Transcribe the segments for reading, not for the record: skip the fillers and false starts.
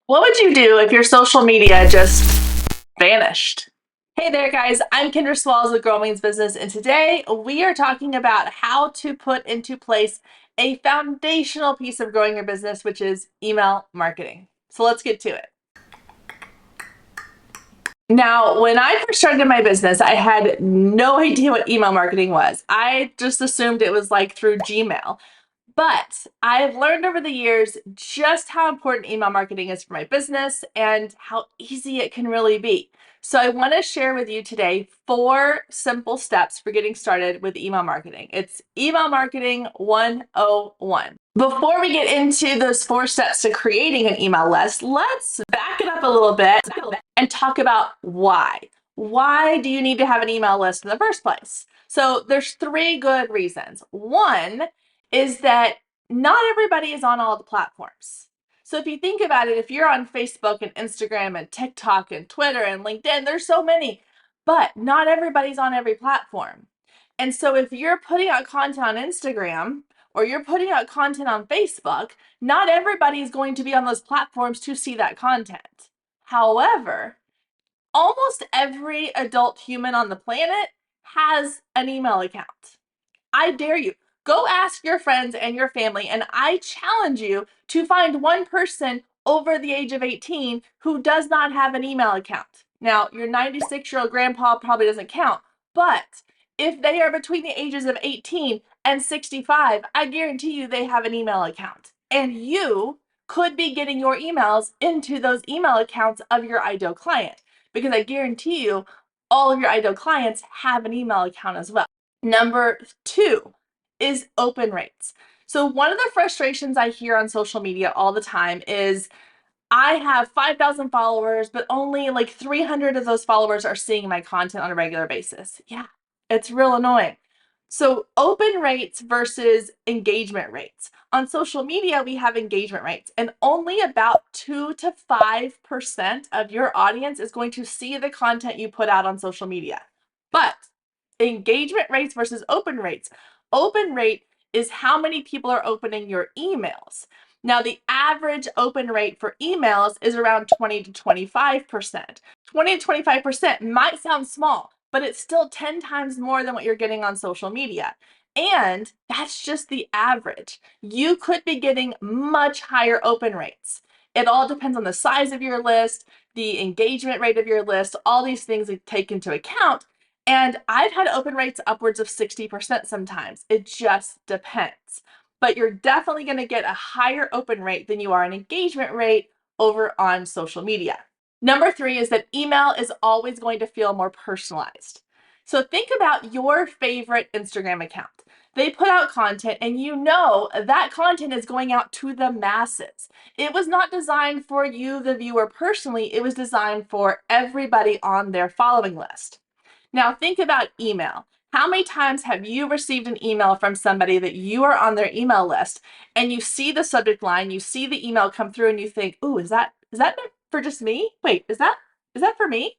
What would you do if your social media just vanished? Hey there, guys. I'm Kendra Swalls with Girl Means Business, and today we are talking about how to put into place a foundational piece of growing your business, which is email marketing. So let's get to it. Now, when I first started my business, I had no idea what email marketing was. I just assumed it was like through Gmail. But I've learned over the years just how important email marketing is for my business and how easy it can really be. So I want to share with you today 4 simple steps for getting started with email marketing. It's email marketing 101. Before we get into those 4 steps to creating an email list, let's back it up a little bit and talk about why. Why do you need to have an email list in the first place? So there's 3 good reasons. One is that not everybody is on all the platforms. So if you think about it, if you're on Facebook and Instagram and TikTok and Twitter and LinkedIn, there's so many, but not everybody's on every platform. And so if you're putting out content on Instagram or you're putting out content on Facebook, not everybody is going to be on those platforms to see that content. However, almost every adult human on the planet has an email account. I dare you. Go ask your friends and your family, and I challenge you to find one person over the age of 18 who does not have an email account. Now, your 96-year-old grandpa probably doesn't count, but if they are between the ages of 18 and 65, I guarantee you they have an email account. And you could be getting your emails into those email accounts of your ideal client because I guarantee you all of your ideal clients have an email account as well. Number 2 is open rates. So one of the frustrations I hear on social media all the time is I have 5,000 followers, but only like 300 of those followers are seeing my content on a regular basis. Yeah, it's real annoying. So open rates versus engagement rates. On social media, we have engagement rates, and only about 2 to 5% of your audience is going to see the content you put out on social media. But engagement rates versus open rates. Open rate is how many people are opening your emails. Now, the average open rate for emails is around 20 to 25%. 20 to 25% might sound small, but it's still 10 times more than what you're getting on social media. And that's just the average. You could be getting much higher open rates. It all depends on the size of your list, the engagement rate of your list, all these things that take into account. And I've had open rates upwards of 60% sometimes. It just depends. But you're definitely going to get a higher open rate than you are an engagement rate over on social media. Number 3 is that email is always going to feel more personalized. So think about your favorite Instagram account. They put out content and you know that content is going out to the masses. It was not designed for you, the viewer, personally. It was designed for everybody on their following list. Now think about email. How many times have you received an email from somebody that you are on their email list and you see the subject line, you see the email come through and you think, "Ooh, is that meant for just me? Wait, is that for me?"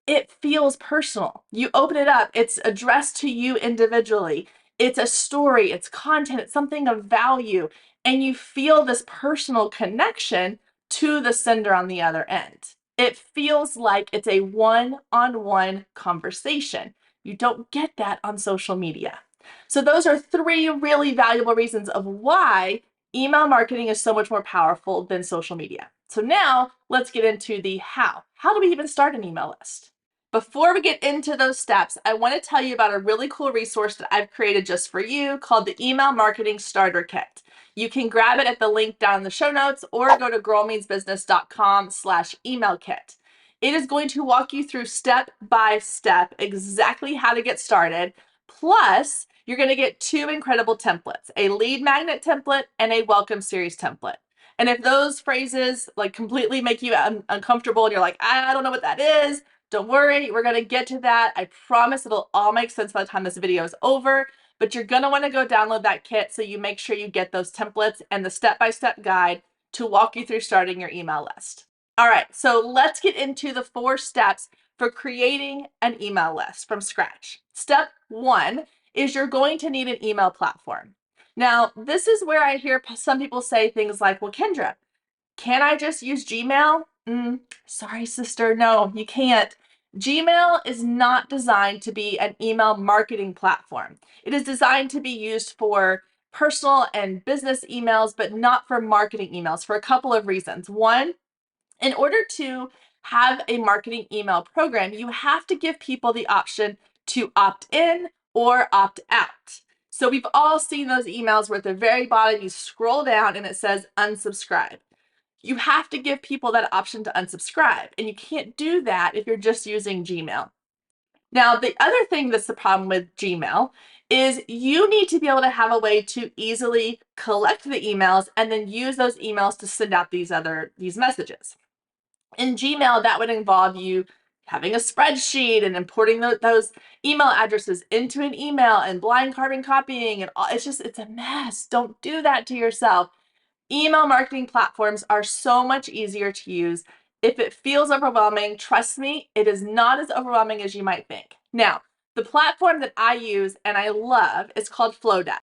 It feels personal. You open it up, it's addressed to you individually. It's a story, it's content, it's something of value, and you feel this personal connection to the sender on the other end. It feels like it's a one-on-one conversation. You don't get that on social media. So those are 3 really valuable reasons of why email marketing is so much more powerful than social media. So now let's get into the how. How do we even start an email list? Before we get into those steps, I want to tell you about a really cool resource that I've created just for you called the Email Marketing Starter Kit. You can grab it at the link down in the show notes or go to girlmeansbusiness.com/email kit. It is going to walk you through step by step exactly how to get started. Plus, you're going to get 2 incredible templates, a lead magnet template and a welcome series template. And if those phrases like completely make you uncomfortable and you're like, I don't know what that is, don't worry, we're going to get to that. I promise it'll all make sense by the time this video is over, but you're going to want to go download that kit so you make sure you get those templates and the step-by-step guide to walk you through starting your email list. All right, so let's get into the 4 steps for creating an email list from scratch. Step 1 is you're going to need an email platform. Now, this is where I hear some people say things like, well, Kendra, Can I just use Gmail? Sorry, sister. No, you can't. Gmail is not designed to be an email marketing platform. It is designed to be used for personal and business emails, but not for marketing emails for a couple of reasons. One, in order to have a marketing email program, you have to give people the option to opt in or opt out. So we've all seen those emails where at the very bottom you scroll down and it says unsubscribe. You have to give people that option to unsubscribe, and you can't do that if you're just using Gmail. Now, the other thing that's the problem with Gmail is you need to be able to have a way to easily collect the emails and then use those emails to send out these messages. In Gmail, that would involve you having a spreadsheet and importing those email addresses into an email and blind carbon copying and all. It's a mess. Don't do that to yourself. Email marketing platforms are so much easier to use. If it feels overwhelming, trust me, it is not as overwhelming as you might think. Now, the platform that I use and I love is called Flowdesk.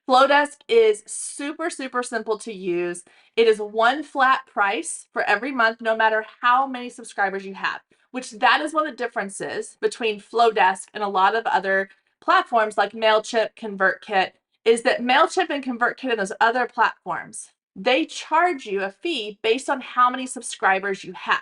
Flowdesk is super, super simple to use. It is one flat price for every month, no matter how many subscribers you have, which that is one of the differences between Flowdesk and a lot of other platforms like MailChimp, ConvertKit, is that MailChimp and ConvertKit and those other platforms, they charge you a fee based on how many subscribers you have.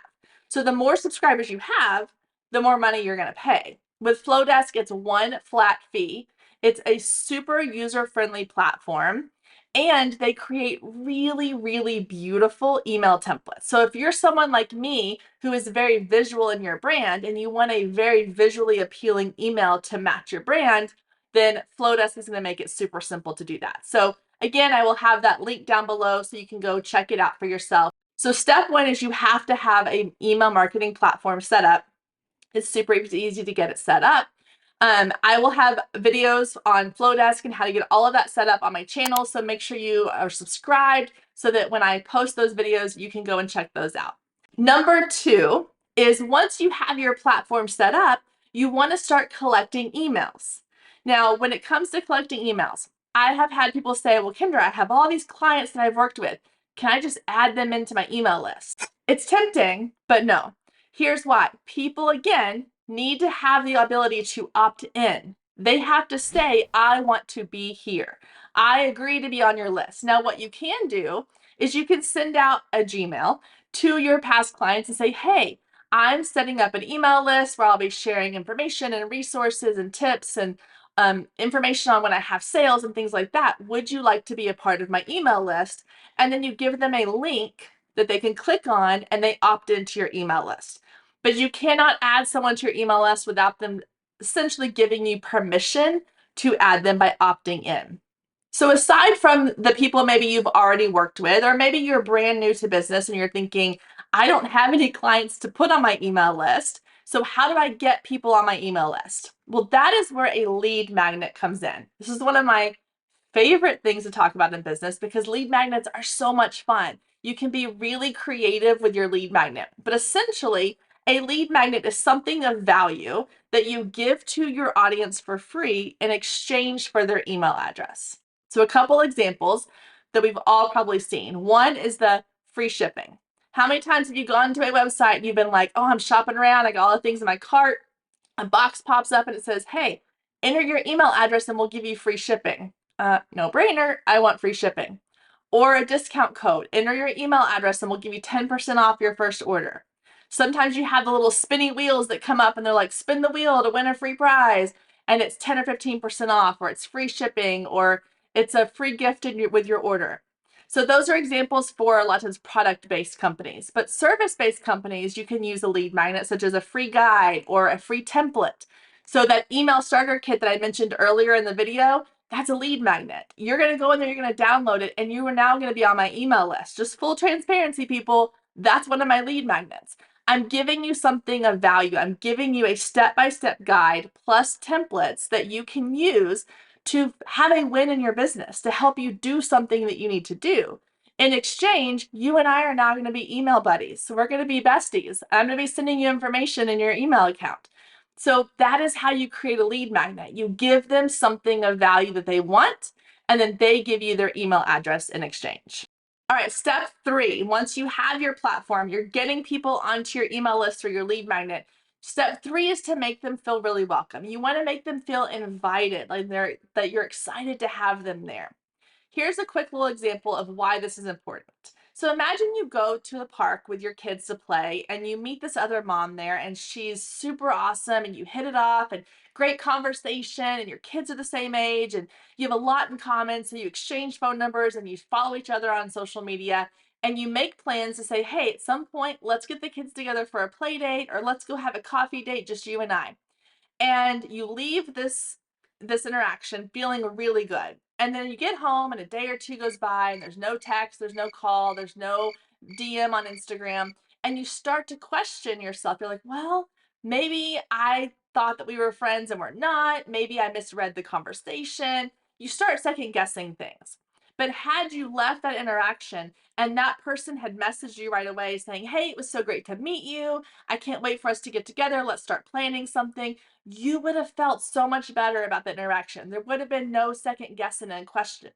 So the more subscribers you have, the more money you're going to pay. With Flowdesk, it's one flat fee. It's a super user-friendly platform, and they create really, really beautiful email templates. So if you're someone like me who is very visual in your brand and you want a very visually appealing email to match your brand, then Flowdesk is going to make it super simple to do that. So again, I will have that link down below so you can go check it out for yourself. So step one is you have to have an email marketing platform set up. It's super easy to get it set up. I will have videos on Flowdesk and how to get all of that set up on my channel. So make sure you are subscribed so that when I post those videos, you can go and check those out. Number two is once you have your platform set up, you want to start collecting emails. Now, when it comes to collecting emails, I have had people say, well, Kendra, I have all these clients that I've worked with. Can I just add them into my email list? It's tempting, but no. Here's why. People, again, need to have the ability to opt in. They have to say, I want to be here. I agree to be on your list. Now, what you can do is you can send out a Gmail to your past clients and say, hey, I'm setting up an email list where I'll be sharing information and resources and tips and information on when I have sales and things like that. Would you like to be a part of my email list? And then you give them a link that they can click on and they opt into your email list. But you cannot add someone to your email list without them essentially giving you permission to add them by opting in. So aside from the people maybe you've already worked with, or maybe you're brand new to business and you're thinking, I don't have any clients to put on my email list. So how do I get people on my email list? Well, that is where a lead magnet comes in. This is one of my favorite things to talk about in business because lead magnets are so much fun. You can be really creative with your lead magnet, but essentially, a lead magnet is something of value that you give to your audience for free in exchange for their email address. So a couple examples that we've all probably seen. One is the free shipping. How many times have you gone to a website and you've been like, oh, I'm shopping around, I got all the things in my cart, a box pops up and it says, hey, enter your email address and we'll give you free shipping. No brainer, I want free shipping. Or a discount code, enter your email address and we'll give you 10% off your first order. Sometimes you have the little spinny wheels that come up and they're like, spin the wheel to win a free prize. And it's 10 or 15% off, or it's free shipping, or it's a free gift with your order. So those are examples for a lot of product-based companies. But service-based companies, you can use a lead magnet such as a free guide or a free template. So that email starter kit that I mentioned earlier in the video, that's a lead magnet. You're going to go in there, you're going to download it, and you are now going to be on my email list. Just full transparency, people. That's one of my lead magnets. I'm giving you something of value. I'm giving you a step-by-step guide plus templates that you can use to have a win in your business, to help you do something that you need to do. In exchange, you and I are now going to be email buddies. So we're going to be besties. I'm going to be sending you information in your email account. So that is how you create a lead magnet. You give them something of value that they want, and then they give you their email address in exchange. All right, step 3. Once you have your platform, you're getting people onto your email list or your lead magnet. Step 3 is to make them feel really welcome. You want to make them feel invited, like that you're excited to have them there. Here's a quick little example of why this is important. So imagine you go to the park with your kids to play and you meet this other mom there and she's super awesome and you hit it off and great conversation and your kids are the same age and you have a lot in common. So you exchange phone numbers and you follow each other on social media and you make plans to say, hey, at some point, let's get the kids together for a play date or let's go have a coffee date, just you and I. And you leave this interaction feeling really good. And then you get home and a day or two goes by and there's no text, there's no call, there's no DM on Instagram, and you start to question yourself. You're like, well, maybe I thought that we were friends and we're not. Maybe I misread the conversation. You start second guessing things. But had you left that interaction and that person had messaged you right away saying, hey, it was so great to meet you. I can't wait for us to get together. Let's start planning something, you would have felt so much better about the interaction. There would have been no second guessing and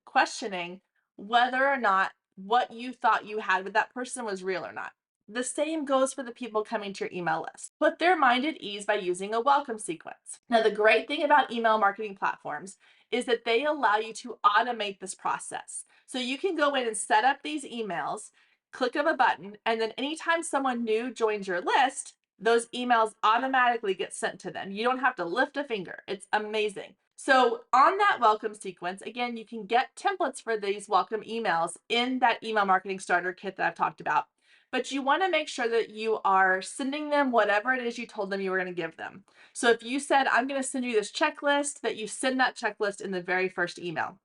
questioning whether or not what you thought you had with that person was real or not. The same goes for the people coming to your email list. Put their mind at ease by using a welcome sequence. Now, the great thing about email marketing platforms is that they allow you to automate this process. So you can go in and set up these emails, click of a button, and then anytime someone new joins your list, those emails automatically get sent to them. You don't have to lift a finger. It's amazing. So on that welcome sequence, again, you can get templates for these welcome emails in that email marketing starter kit that I've talked about. But you want to make sure that you are sending them whatever it is you told them you were going to give them. So if you said, I'm going to send you this checklist, that you send that checklist in the very first email.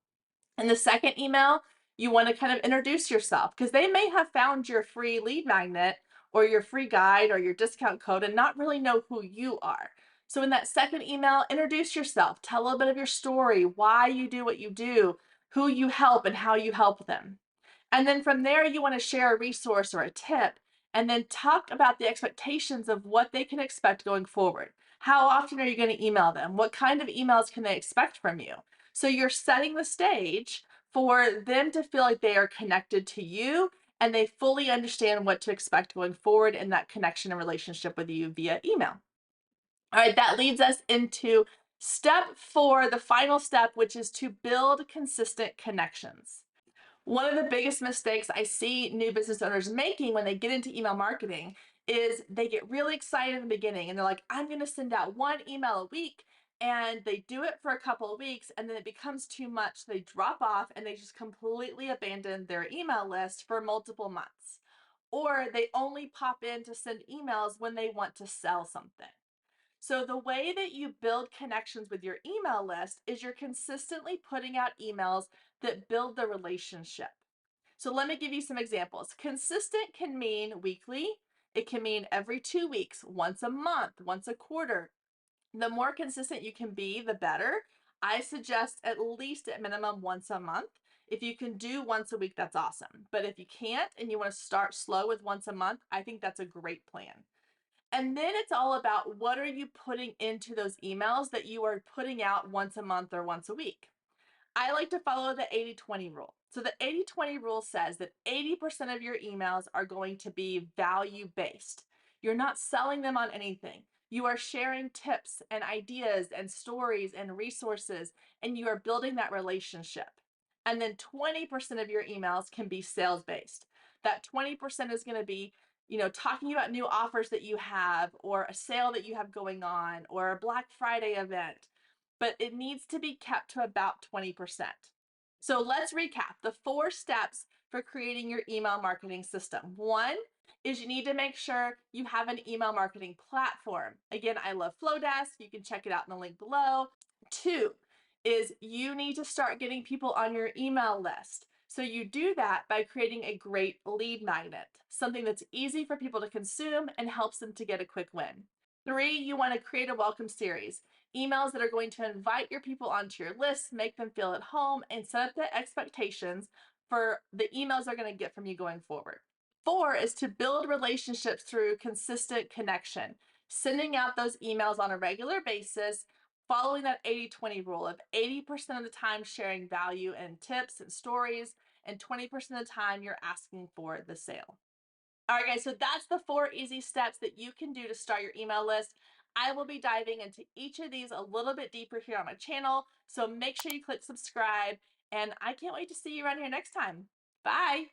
In the second email, you want to kind of introduce yourself because they may have found your free lead magnet or your free guide or your discount code and not really know who you are. So in that second email, introduce yourself, tell a little bit of your story, why you do what you do, who you help, and how you help them. And then from there, you want to share a resource or a tip, and then talk about the expectations of what they can expect going forward. How often are you going to email them? What kind of emails can they expect from you? So you're setting the stage for them to feel like they are connected to you and they fully understand what to expect going forward in that connection and relationship with you via email. All right, that leads us into step 4, the final step, which is to build consistent connections. One of the biggest mistakes I see new business owners making when they get into email marketing is they get really excited in the beginning and they're like, I'm going to send out one email a week. And they do it for a couple of weeks and then it becomes too much. They drop off and they just completely abandon their email list for multiple months. Or they only pop in to send emails when they want to sell something. So, the way that you build connections with your email list is you're consistently putting out emails that build the relationship. So, let me give you some examples. Consistent can mean weekly, it can mean every 2 weeks, once a month, once a quarter. The more consistent you can be, the better. I suggest at least at minimum once a month. If you can do once a week, that's awesome. But if you can't and you want to start slow with once a month, I think that's a great plan. And then it's all about what are you putting into those emails that you are putting out once a month or once a week. I like to follow the 80/20 rule. So the 80/20 rule says that 80% of your emails are going to be value based. You're not selling them on anything. You are sharing tips and ideas and stories and resources, and you are building that relationship. And then 20% of your emails can be sales based. That 20% is going to be, talking about new offers that you have or a sale that you have going on or a Black Friday event, but it needs to be kept to about 20%. So let's recap the 4 steps for creating your email marketing system. 1 is you need to make sure you have an email marketing platform. Again, I love Flowdesk. You can check it out in the link below. 2 is you need to start getting people on your email list. So you do that by creating a great lead magnet, something that's easy for people to consume and helps them to get a quick win. 3, you want to create a welcome series, emails that are going to invite your people onto your list, make them feel at home, and set up the expectations for the emails they're going to get from you going forward. 4 is to build relationships through consistent connection, sending out those emails on a regular basis, following that 80/20 rule of 80% of the time sharing value and tips and stories, and 20% of the time you're asking for the sale. All right, guys, so that's the 4 easy steps that you can do to start your email list. I will be diving into each of these a little bit deeper here on my channel, so make sure you click subscribe, and I can't wait to see you around here next time. Bye!